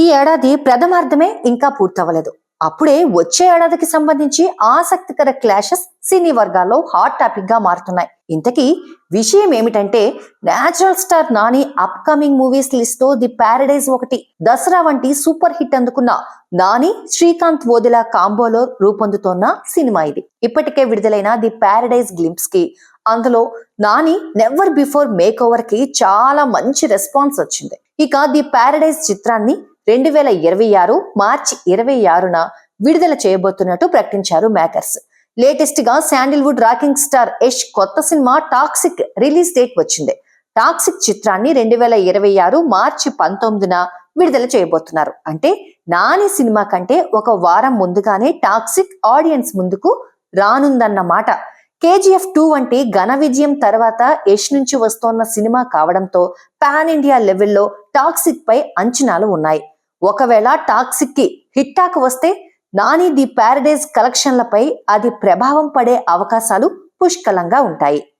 ఈ ఏడాది ప్రథమార్థమే ఇంకా పూర్తవలేదు. అప్పుడే వచ్చే ఏడాదికి సంబంధించి ఆసక్తికర క్లాషెస్ సినీ వర్గాల్లో హాట్ టాపిక్ గా మారుతున్నాయి. ఇంతకీ విషయం ఏమిటంటే, natural star Nani upcoming movies list లో ది ప్యారడైజ్ ఒకటి. దసరా వంటి సూపర్ హిట్ అందుకున్న నాని శ్రీకాంత్ వోదిలా కాంబోలో రూపొందుతోన్న సినిమా ఇది. ఇప్పటికే విడుదలైన ది ప్యారడైజ్ గ్లింప్స్ కి, అందులో Nani never before make over కి చాలా మంచి రెస్పాన్స్ వచ్చింది. ఇక ది ప్యారడైజ్ చిత్రాన్ని 2026 మార్చి 26న విడుదల చేయబోతున్నట్టు ప్రకటించారు మేకర్స్. లేటెస్ట్ గా శాండిల్వుడ్ రాకింగ్ స్టార్ యష్ కొత్త సినిమా టాక్సిక్ రిలీజ్ డేట్ వచ్చింది. టాక్సిక్ చిత్రాన్ని 2026 మార్చి 19న విడుదల చేయబోతున్నారు. అంటే నాని సినిమా కంటే ఒక వారం ముందుగానే టాక్సిక్ ఆడియన్స్ ముందుకు రానుందన్నమాట. KGF 2 వంటి ఘన విజయం తర్వాత యష్ నుంచి వస్తోన్న సినిమా కావడంతో పాన్ ఇండియా లెవెల్లో టాక్సిక్ పై అంచనాలు ఉన్నాయి. ఒకవేళ టాక్సిక్ కి హిట్టాక్ వస్తే నాని ది ప్యారడైజ్ కలెక్షన్లపై అది ప్రభావం పడే అవకాశాలు పుష్కలంగా ఉంటాయి.